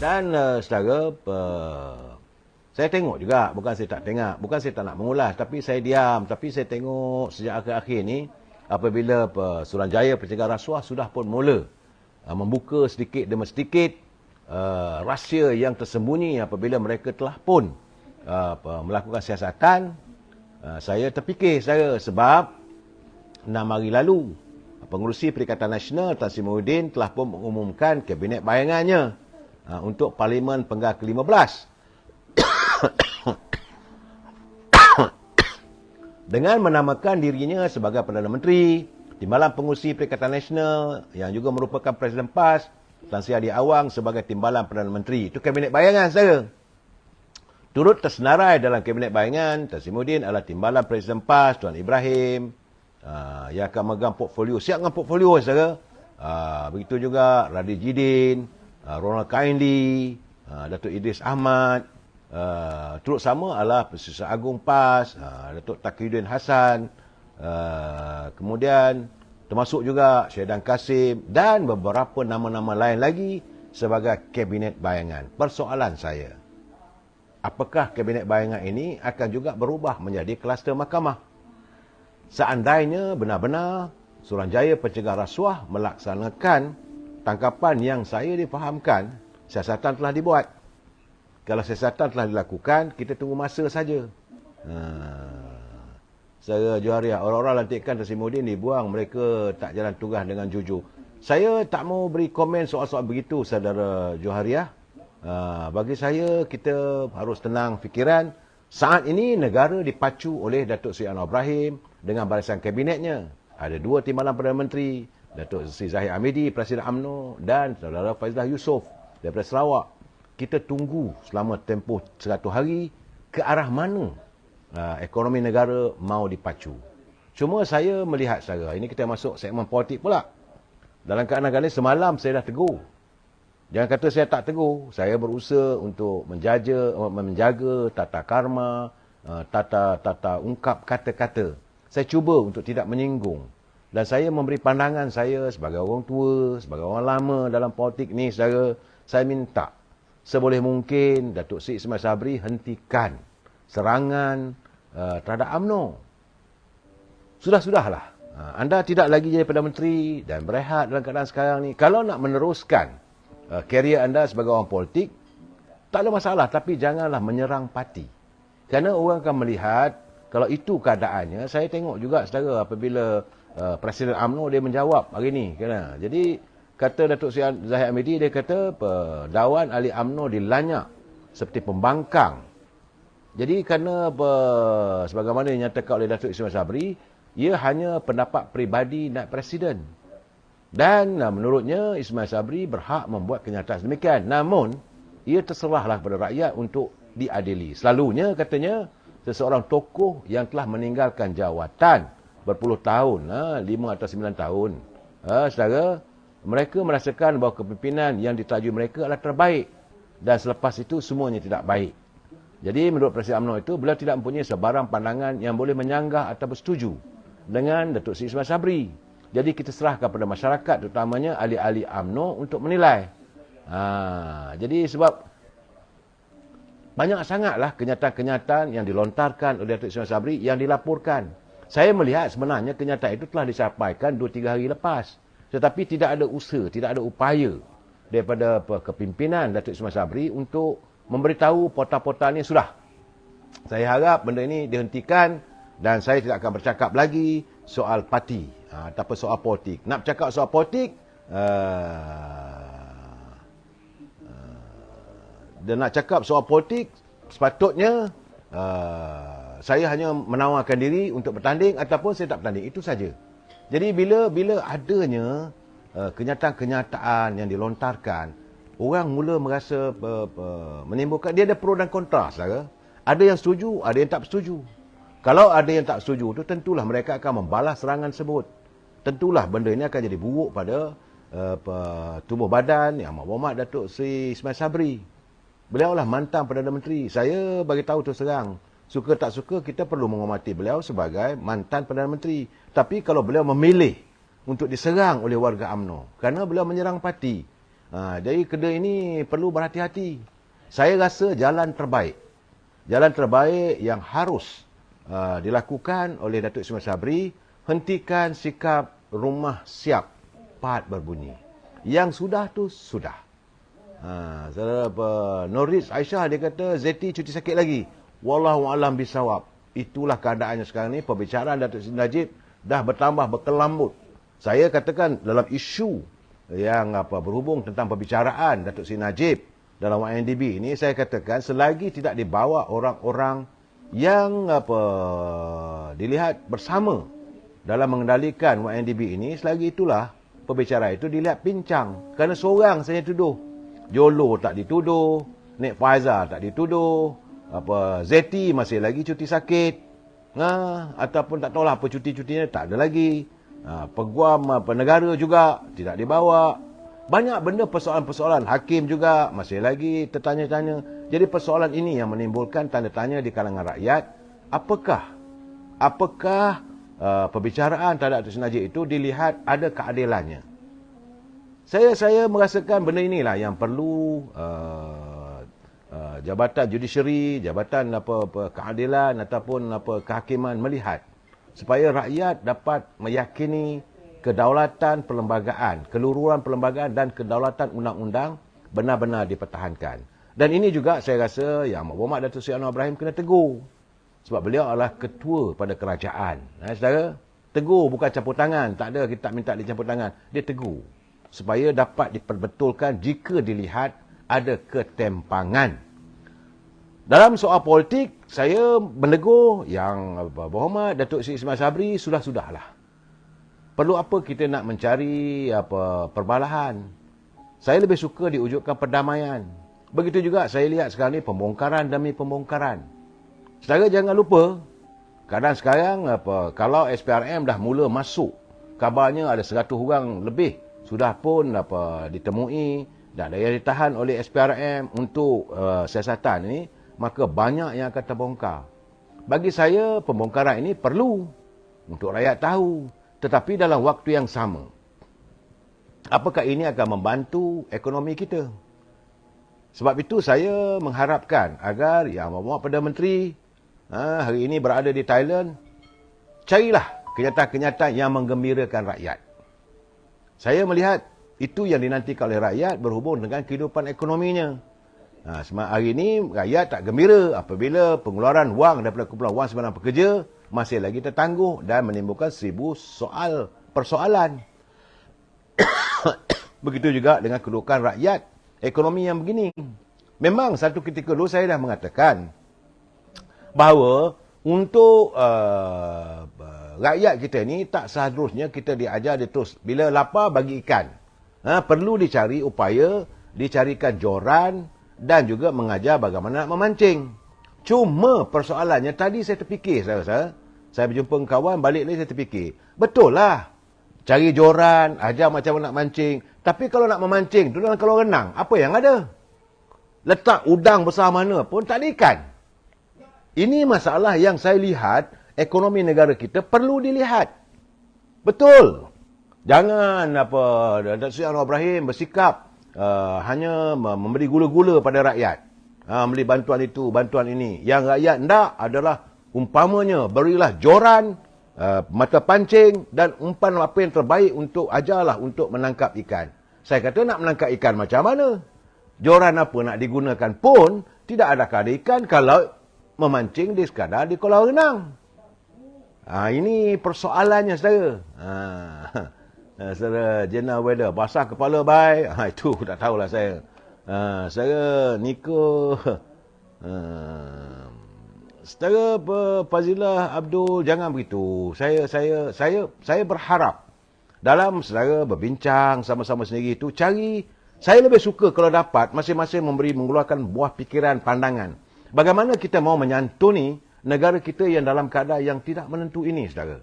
Dan saudara, saya tengok juga, bukan saya tak tengok, bukan saya tak nak mengulas, tapi saya diam. Tapi saya tengok sejak akhir-akhir ni, apabila Suruhanjaya Pencegahan Rasuah sudah pun mula membuka sedikit demi sedikit rahsia yang tersembunyi apabila mereka telah pun melakukan siasatan. Saya terfikir sebab 6 hari lalu Pengerusi Perikatan Nasional Tan Sri Muhyiddin telah pun mengumumkan Kabinet Bayangannya untuk Parlimen Penggal ke-15 dengan menamakan dirinya sebagai Perdana Menteri. Timbalan Pengerusi Perikatan Nasional yang juga merupakan Presiden PAS Tan Sri Hadi Awang sebagai Timbalan Perdana Menteri. Itu Kabinet Bayangan saya. Turut tersenarai dalam Kabinet Bayangan Tan Sri Muhyiddin adalah Timbalan Presiden PAS Tuan Ibrahim yang akan memegang portfolio. Siap dengan portfolio saudara. Begitu juga Radhi Jidin, Ronald Kaindi, Datuk Idris Ahmad. Turut sama adalah Pesisir Agung PAS, Datuk Taqiyuddin Hassan, kemudian termasuk juga Syedan Kasim dan beberapa nama-nama lain lagi sebagai Kabinet Bayangan. Persoalan saya, apakah Kabinet Bayangan ini akan juga berubah menjadi kluster mahkamah? Seandainya benar-benar Suruhanjaya Pencegahan Rasuah melaksanakan tangkapan yang saya difahamkan, siasatan telah dibuat. Kalau siasatan telah dilakukan, kita tunggu masa saja. Saudara Johariah, orang-orang lantikan Tan Sri Muhyiddin dibuang, mereka tak jalan tugas dengan jujur. Saya tak mau beri komen soal-soal begitu, saudara Johariah. Bagi saya, kita harus tenang fikiran. Saat ini negara dipacu oleh Datuk Seri Anwar Ibrahim dengan barisan kabinetnya. Ada 2 timbalan Perdana Menteri, Datuk Seri Zahid Hamidi, Presiden UMNO dan saudara Faizlah Yusof daripada Sarawak. Kita tunggu selama tempoh 100 hari ke arah mana ekonomi negara mau dipacu. Cuma saya melihat saudara, ini kita masuk segmen politik pula. Dalam keadaan semalam saya dah tegur. Jangan kata saya tak tegur. Saya berusaha untuk menjaga tata karma, tata ungkap kata-kata. Saya cuba untuk tidak menyinggung. Dan saya memberi pandangan saya sebagai orang tua, sebagai orang lama dalam politik ni, saudara. Saya minta seboleh mungkin Datuk Seri Ismail Sabri hentikan serangan terhadap UMNO. Sudah-sudahlah. Anda tidak lagi jadi Perdana Menteri dan berehat dalam keadaan sekarang ni. Kalau nak meneruskan karier anda sebagai orang politik, tak ada masalah. Tapi janganlah menyerang parti. Kerana orang akan melihat, kalau itu keadaannya, saya tengok juga saudara apabila Presiden UMNO dia menjawab hari ni. Jadi, kata Datuk Seri Zahid Hamidi, dia kata Dawan Ahli UMNO dilanyak seperti pembangkang. Jadi kerana sebagaimana dinyatakan oleh Datuk Ismail Sabri, ia hanya pendapat peribadi naib presiden. Dan menurutnya Ismail Sabri berhak membuat kenyataan demikian. Namun, ia terserahlah kepada rakyat untuk diadili. Selalunya katanya, seseorang tokoh yang telah meninggalkan jawatan berpuluh tahun, 5 atau 9 tahun. Saudara, mereka merasakan bahawa kepimpinan yang ditajui mereka adalah terbaik. Dan selepas itu, semuanya tidak baik. Jadi, menurut Presiden UMNO itu, beliau tidak mempunyai sebarang pandangan yang boleh menyanggah atau bersetuju dengan Datuk Seri Ismail Sabri. Jadi, kita serahkan kepada masyarakat, terutamanya ahli-ahli UMNO untuk menilai. Jadi, sebab banyak sangatlah kenyataan-kenyataan yang dilontarkan oleh Datuk Ismail Sabri yang dilaporkan. Saya melihat sebenarnya kenyataan itu telah disampaikan 2-3 hari lepas. Tetapi tidak ada usaha, tidak ada upaya daripada kepimpinan Datuk Ismail Sabri untuk memberitahu portal-portal ini sudah. Saya harap benda ini dihentikan dan saya tidak akan bercakap lagi soal parti ataupun soal politik. Nak bercakap soal politik, dan nak cakap soal politik, sepatutnya saya hanya menawarkan diri untuk bertanding ataupun saya tak bertanding. Itu saja. Jadi bila adanya kenyataan-kenyataan yang dilontarkan, orang mula merasa menimbulkan, dia ada pro dan kontra, saudara. Ada yang setuju, ada yang tak setuju. Kalau ada yang tak setuju, itu tentulah mereka akan membalas serangan tersebut. Tentulah benda ini akan jadi buruk pada tubuh badan yang berhormat Datuk Seri Ismail Sabri. Beliau lah mantan Perdana Menteri. Saya bagi tahu terus terang, suka tak suka kita perlu menghormati beliau sebagai mantan Perdana Menteri. Tapi kalau beliau memilih untuk diserang oleh warga UMNO kerana beliau menyerang parti, Jadi kedai ini perlu berhati-hati. Saya rasa jalan terbaik yang harus dilakukan oleh Datuk Ismail Sabri, hentikan sikap rumah siap, part berbunyi. Yang sudah tu sudah. Norris Aisyah dia kata Zeti cuti sakit lagi. Wallahu alam bisawab. Itulah keadaannya sekarang ni. Pembicaraan Datuk Seri Najib dah bertambah berkelambut. Saya katakan dalam isu yang berhubung tentang pembicaraan Datuk Seri Najib dalam YNDB ini, saya katakan selagi tidak dibawa orang-orang yang dilihat bersama dalam mengendalikan YNDB ini, selagi itulah pembicaraan itu dilihat pincang. Kerana seorang saya tuduh. Jolo tak dituduh, Nek Faizal tak dituduh, Zeti masih lagi cuti sakit. Ataupun tak tahulah apa cuti-cutinya tak ada lagi. Peguam negara juga tidak dibawa. Banyak benda persoalan-persoalan. Hakim juga masih lagi tertanya-tanya. Jadi persoalan ini yang menimbulkan tanda tanya di kalangan rakyat. Apakah pembicaraan terhadap Datuk Seri Najib itu dilihat ada keadilannya? Saya merasakan benda inilah yang perlu jabatan judisiari, jabatan keadilan ataupun kehakiman melihat, supaya rakyat dapat meyakini kedaulatan perlembagaan, keluruhan perlembagaan dan kedaulatan undang-undang benar-benar dipertahankan. Dan ini juga saya rasa yang Berhormat Datuk Seri Anwar Ibrahim kena tegur. Sebab beliau adalah ketua pada kerajaan. Saudara, tegur bukan campur tangan. Tak ada kita minta dia campur tangan. Dia tegur. Supaya dapat diperbetulkan jika dilihat ada ketempangan. Dalam soal politik, saya menegur yang Berhormat Datuk Seri Ismail Sabri, sudah-sudahlah. Perlu apa kita nak mencari perbalahan? Saya lebih suka diwujudkan perdamaian. Begitu juga saya lihat sekarang ni pembongkaran demi pembongkaran. Saudara jangan lupa, kadang sekarang kalau SPRM dah mula masuk, kabarnya ada 100 orang lebih sudah pun ditemui dan ada yang ditahan oleh SPRM untuk siasatan ini, maka banyak yang akan terbongkar. Bagi saya, pembongkaran ini perlu untuk rakyat tahu, tetapi dalam waktu yang sama. Apakah ini akan membantu ekonomi kita? Sebab itu saya mengharapkan agar Yang Berhormat Perdana Menteri hari ini berada di Thailand, carilah kenyataan-kenyataan yang menggembirakan rakyat. Saya melihat itu yang dinantikan oleh rakyat berhubung dengan kehidupan ekonominya. Hari ini rakyat tak gembira apabila pengeluaran wang daripada kumpulan wang simpanan pekerja masih lagi tertangguh dan menimbulkan 1000 persoalan. Begitu juga dengan kedudukan rakyat ekonomi yang begini. Memang satu ketika dulu saya dah mengatakan bahawa untuk rakyat kita ni tak seharusnya kita diajar dia terus. Bila lapar bagi ikan. Perlu dicari upaya, dicarikan joran dan juga mengajar bagaimana nak memancing. Cuma persoalannya tadi saya terfikir, saya rasa. Saya berjumpa dengan kawan, balik ni saya terfikir. Betul lah. Cari joran, ajar macam mana nak mancing. Tapi kalau nak memancing, tu dalam kolam renang, apa yang ada? Letak udang besar mana pun tak ada ikan. Ini masalah yang saya lihat ekonomi negara kita perlu dilihat. Betul. Jangan Datuk Seri Anwar Ibrahim bersikap hanya memberi gula-gula pada rakyat. Memberi bantuan itu, bantuan ini. Yang rakyat hendak adalah umpamanya berilah joran, mata pancing dan umpan apa yang terbaik untuk ajarlah untuk menangkap ikan. Saya kata nak menangkap ikan macam mana? Joran apa nak digunakan pun tidak ada ikan kalau memancing di sekadar di kolam renang. Ini persoalannya saudara. Saudara General Weather, basah kepala baik. Itu tak tahulah saya. Saya Niko. Saudara Fazilah Abdul, jangan begitu. Saya berharap dalam saudara berbincang sama-sama sendiri itu cari. Saya lebih suka kalau dapat masing-masing mengeluarkan buah fikiran, pandangan. Bagaimana kita mau menyantuni negara kita yang dalam keadaan yang tidak menentu ini, saudara.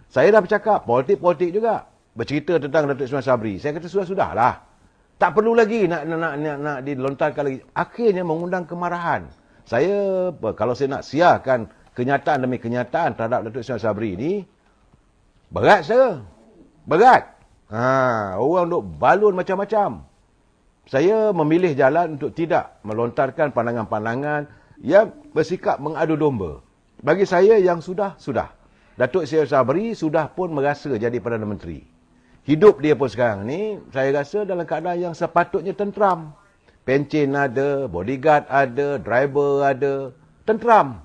Saya dah bercakap, politik-politik juga. Bercerita tentang Datuk Ismail Sabri. Saya kata sudah-sudahlah. Tak perlu lagi nak dilontarkan lagi. Akhirnya mengundang kemarahan. Saya, kalau saya nak siarkan kenyataan demi kenyataan terhadap Datuk Ismail Sabri ini, berat saudara. Berat. Orang duk balun macam-macam. Saya memilih jalan untuk tidak melontarkan pandangan-pandangan yang bersikap mengadu domba. Bagi saya yang sudah. Datuk Seri Sabri sudah pun merasa jadi Perdana Menteri. Hidup dia pun sekarang ni, saya rasa dalam keadaan yang sepatutnya tenteram. Pencen ada, bodyguard ada, driver ada, tenteram.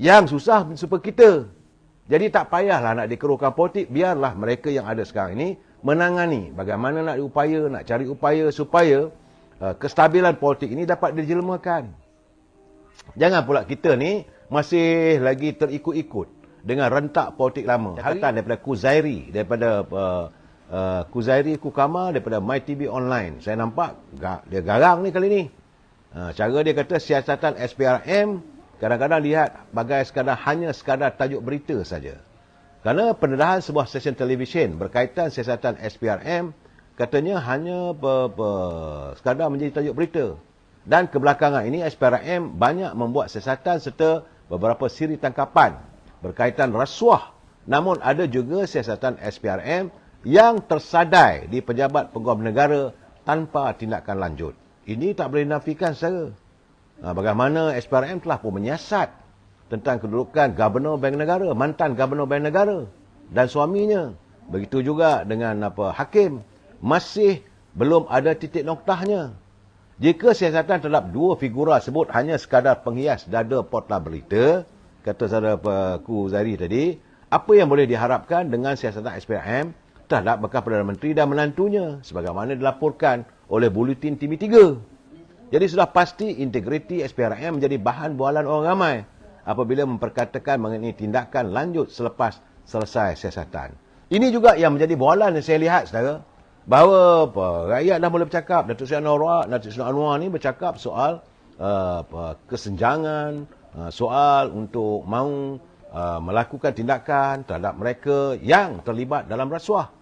Yang susah seperti kita. Jadi tak payahlah nak dikeruhkan politik, biarlah mereka yang ada sekarang ini menangani bagaimana nak cari upaya supaya kestabilan politik ini dapat dijelmakan. Jangan pula kita ni masih lagi terikut-ikut dengan rentak politik lama. Catatan daripada Kuzairi, daripada Kuzairi Kukama, daripada MyTV Online. Saya nampak dia garang ni kali ni. Cara dia kata siasatan SPRM kadang-kadang lihat bagai hanya sekadar tajuk berita saja. Kerana pendedahan sebuah stesen televisyen berkaitan siasatan SPRM katanya hanya sekadar menjadi tajuk berita. Dan kebelakangan ini SPRM banyak membuat siasatan serta beberapa siri tangkapan berkaitan rasuah. Namun ada juga siasatan SPRM yang tersadai di pejabat peguam negara tanpa tindakan lanjut. Ini tak boleh dinafikan secara. Bagaimana SPRM telah pun menyiasat tentang kedudukan Gubernur Bank Negara, mantan Gubernur Bank Negara dan suaminya. Begitu juga dengan hakim. Masih belum ada titik noktahnya. Jika siasatan terhadap dua figura sebut hanya sekadar penghias dada portal berita, kata saudara Kuzairi tadi, apa yang boleh diharapkan dengan siasatan SPRM terhadap bekas Perdana Menteri dan menantunya sebagaimana dilaporkan oleh Buletin TV3. Jadi sudah pasti integriti SPRM menjadi bahan bualan orang ramai apabila memperkatakan mengenai tindakan lanjut selepas selesai siasatan. Ini juga yang menjadi bualan yang saya lihat, saudara, bahawa rakyat dah mula bercakap. Datuk Seri Anwar ni bercakap soal kesenjangan, soal untuk mahu melakukan tindakan terhadap mereka yang terlibat dalam rasuah.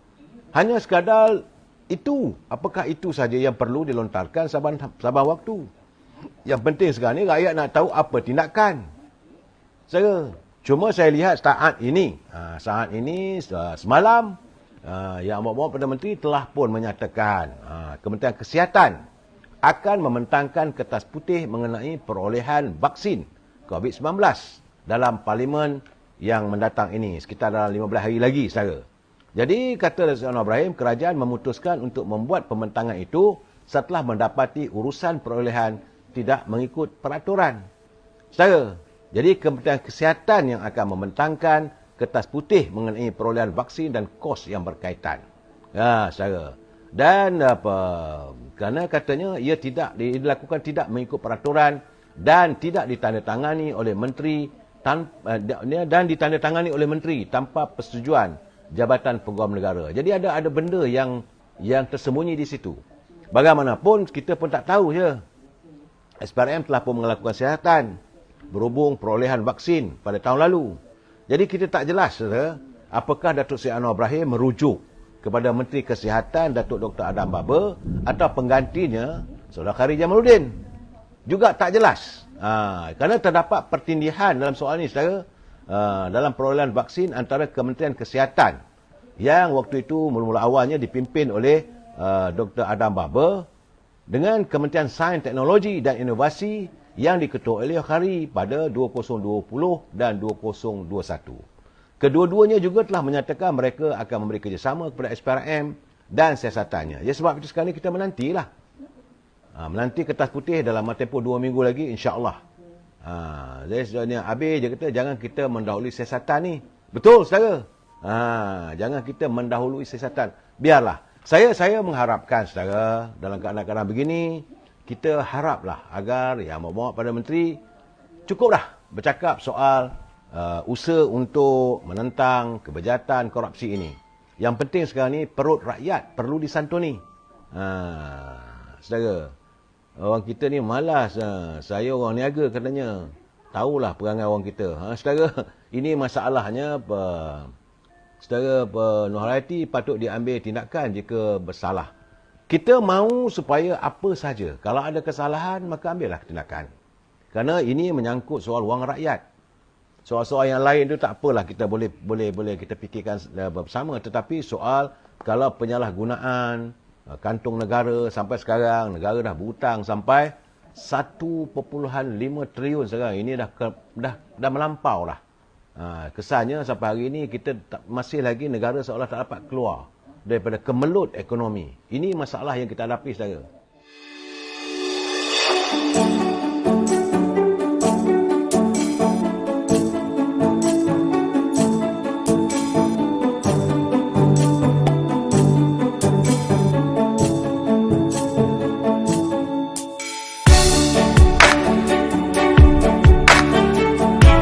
Hanya sekadar itu. Apakah itu saja yang perlu dilontarkan saban waktu? Yang penting sekarang ni rakyat nak tahu apa tindakan. Cuma saya lihat saat ini semalam Yang Amat Perdana Menteri telah pun menyatakan Kementerian Kesihatan akan membentangkan kertas putih mengenai perolehan vaksin COVID-19 dalam parlimen yang mendatang ini, sekitar dalam 15 hari lagi, saudara. Jadi, kata Datuk Anwar Ibrahim, kerajaan memutuskan untuk membuat pembentangan itu setelah mendapati urusan perolehan tidak mengikut peraturan. Saudara, jadi Kementerian Kesihatan yang akan membentangkan kertas putih mengenai perolehan vaksin dan kos yang berkaitan. Saudara. Dan kerana katanya ia dilakukan tidak mengikut peraturan dan tidak ditandatangani oleh menteri dan ditandatangani oleh menteri tanpa persetujuan Jabatan Peguam Negara. Jadi ada benda yang tersembunyi di situ. Bagaimanapun kita pun tak tahu je. SPRM telah pun melakukan siasatan berhubung perolehan vaksin pada tahun lalu. Jadi kita tak jelas, saudara, apakah Datuk Seri Anwar Ibrahim merujuk kepada Menteri Kesihatan Datuk Dr. Adam Baba atau penggantinya Saudara Khairy Jamaluddin. Juga tak jelas. Kerana terdapat pertindihan dalam soal ini, saudara, dalam perolehan vaksin antara Kementerian Kesihatan yang waktu itu mula-mula awalnya dipimpin oleh Dr. Adam Baba dengan Kementerian Sains, Teknologi dan Inovasi yang diketuai oleh Khairy pada 2020 dan 2021. Kedua-duanya juga telah menyatakan mereka akan memberi kerjasama kepada SPRM dan siasatannya. Ya, sebab itu sekarang ni kita menantilah. Menanti kertas putih dalam tempoh 2 minggu lagi, insya-Allah. Jadi sebenarnya habis je kata jangan kita mendahului siasatan ni. Betul, saudara. Jangan kita mendahului siasatan. Biarlah. Saya mengharapkan, saudara, dalam keadaan begini, kita haraplah agar Yang Amat Perdana Menteri cukuplah bercakap soal usaha untuk menentang kebejatan korupsi ini. Yang penting sekarang ni perut rakyat perlu disantuni. Saudara, orang kita ni malas. Saya orang niaga katanya. Tahulah perangai orang kita. Saudara, ini masalahnya saudara Nurhayati patut diambil tindakan jika bersalah. Kita mahu supaya apa saja. Kalau ada kesalahan, maka ambillah tindakan. Kerana ini menyangkut soal wang rakyat. Soal-soal yang lain tu tak apalah kita boleh kita fikirkan bersama, tetapi soal kalau penyalahgunaan kantung negara sampai sekarang, negara dah berhutang sampai 1.5 trilion sekarang. Ini dah melampau lah. Kesannya sampai hari ini kita masih lagi negara seolah tak dapat keluar daripada kemelut ekonomi. Ini masalah yang kita hadapi saudara.